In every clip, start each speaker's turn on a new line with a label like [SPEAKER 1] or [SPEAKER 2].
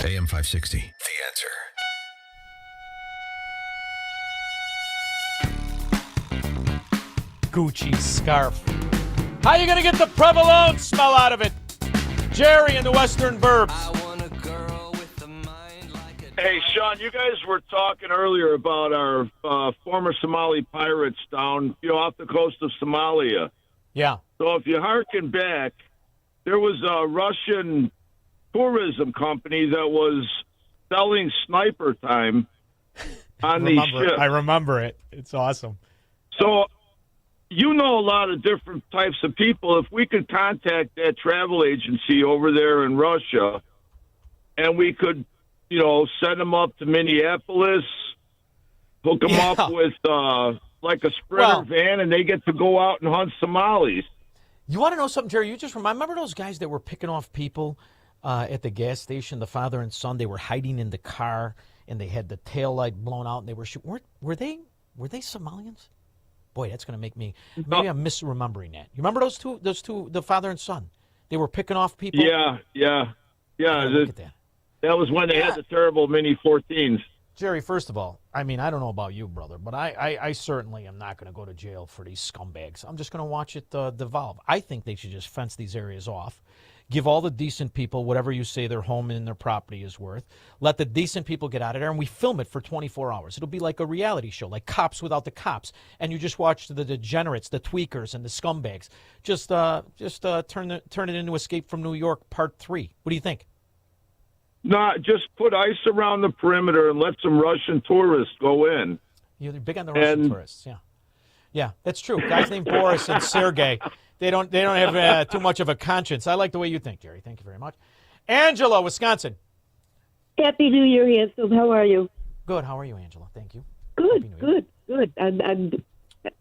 [SPEAKER 1] AM 560, The Answer.
[SPEAKER 2] Gucci scarf. How you going to get the provolone smell out of it? Jerry in the Western Burbs.
[SPEAKER 3] Hey, Sean, you guys were talking earlier about our former Somali pirates down, off the coast of Somalia.
[SPEAKER 2] Yeah.
[SPEAKER 3] So if you harken back, there was a Russian tourism company that was selling sniper time on these ships.
[SPEAKER 2] I remember it. It's awesome.
[SPEAKER 3] So you know a lot of different types of people. If we could contact that travel agency over there in Russia and we could, send them up to Minneapolis, hook them up with like a Sprinter van, and they get to go out and hunt Somalis.
[SPEAKER 2] You want to know something, Jerry? You just remember those guys that were picking off people at the gas station, the father and son? They were hiding in the car, and they had the tail light blown out, and they were shooting. Were they Somalians? Boy, that's going to make me. Maybe I'm misremembering that. You remember those two, the father and son? They were picking off people.
[SPEAKER 3] Yeah.
[SPEAKER 2] Look at that.
[SPEAKER 3] That was when they had the terrible Mini 14s.
[SPEAKER 2] Jerry, first of all, I mean, I don't know about you, brother, but I certainly am not going to go to jail for these scumbags. I'm just going to watch it devolve. I think they should just fence these areas off. Give all the decent people whatever you say their home and their property is worth. Let the decent people get out of there, and we film it for 24 hours. It'll be like a reality show, like Cops Without the Cops. And you just watch the degenerates, the tweakers, and the scumbags. Just turn it into Escape from New York Part 3. What do you think?
[SPEAKER 3] No, just put ice around the perimeter and let some Russian tourists go in.
[SPEAKER 2] You're big on the Russian tourists, yeah. Yeah, that's true. Guys named Boris and Sergey, they don't have too much of a conscience. I like the way you think, Jerry. Thank you very much. Angela, Wisconsin.
[SPEAKER 4] Happy New Year, handsome. How are you?
[SPEAKER 2] Good. How are you, Angela? Thank you.
[SPEAKER 4] Good. I'm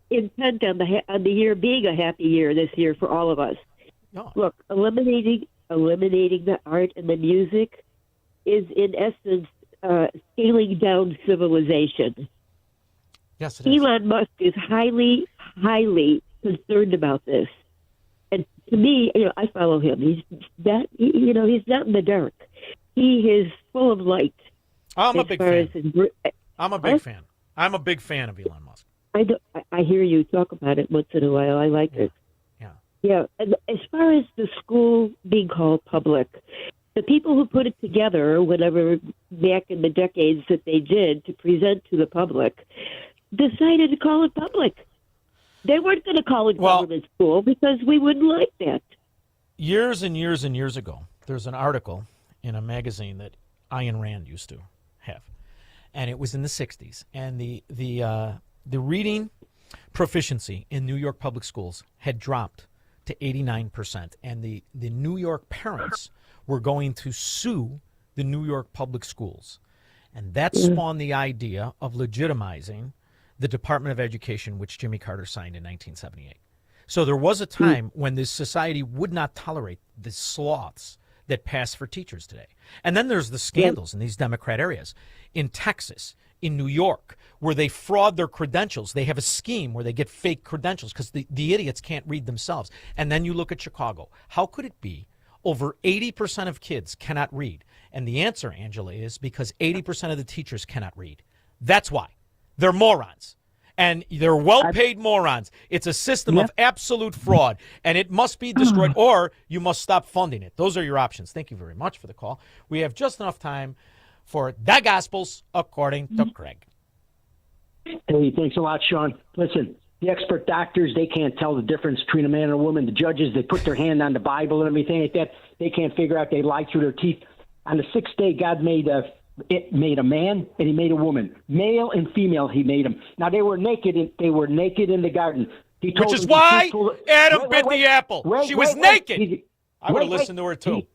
[SPEAKER 4] intent on the year being a happy year this year for all of us.
[SPEAKER 2] Oh.
[SPEAKER 4] Look, eliminating the art and the music is in essence scaling down civilization.
[SPEAKER 2] Yes, it is.
[SPEAKER 4] Elon Musk is highly, highly concerned about this. And to me, I follow him. He's not in the dark. He is full of light.
[SPEAKER 2] I'm a big fan. I'm a big fan. I'm a big fan of Elon Musk.
[SPEAKER 4] I hear you talk about it once in a while. I like it. Yeah. And as far as the school being called public, the people who put it together, whatever back in the decades that they did to present to the public, decided to call it public. They weren't going to call it government school because we wouldn't like that.
[SPEAKER 2] Years and years and years ago, there's an article in a magazine that Ayn Rand used to have, and it was in the 60s. And the reading proficiency in New York public schools had dropped to 89%, and the New York parents were going to sue the New York public schools. And that spawned the idea of legitimizing the Department of Education, which Jimmy Carter signed in 1978. So there was a time when this society would not tolerate the sloths that pass for teachers today. And then there's the scandals in these Democrat areas. In Texas, in New York, where they fraud their credentials. They have a scheme where they get fake credentials because the idiots can't read themselves. And then you look at Chicago. How could it be over 80% of kids cannot read? And the answer, Angela, is because 80% of the teachers cannot read. That's why. They're morons. And they're well-paid morons. It's a system of absolute fraud, and it must be destroyed, or you must stop funding it. Those are your options. Thank you very much for the call. We have just enough time for the Gospels according to Craig.
[SPEAKER 5] Hey, thanks a lot, Sean. Listen, the expert doctors, they can't tell the difference between a man and a woman. The judges, they put their hand on the Bible and everything like that. They can't figure out. They lie through their teeth. On the sixth day, God made a man and he made a woman, male and female. He made them. Now they were naked. They were naked in the garden. He told
[SPEAKER 2] Which is
[SPEAKER 5] them
[SPEAKER 2] why Adam bit the apple. She was naked. I would have listened to her too.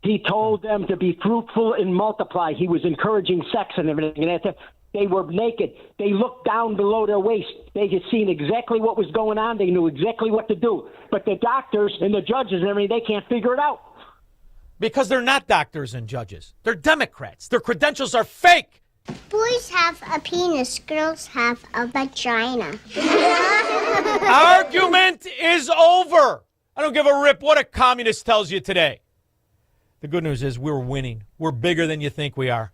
[SPEAKER 5] He told them to be fruitful and multiply. He was encouraging sex and everything. And they were naked. They looked down below their waist. They had seen exactly what was going on. They knew exactly what to do. But the doctors and the judges and everything, they can't figure it out.
[SPEAKER 2] Because they're not doctors and judges. They're Democrats. Their credentials are fake.
[SPEAKER 6] Boys have a penis, girls have a vagina.
[SPEAKER 2] Argument is over. I don't give a rip what a communist tells you today. The good news is we're winning. We're bigger than you think we are.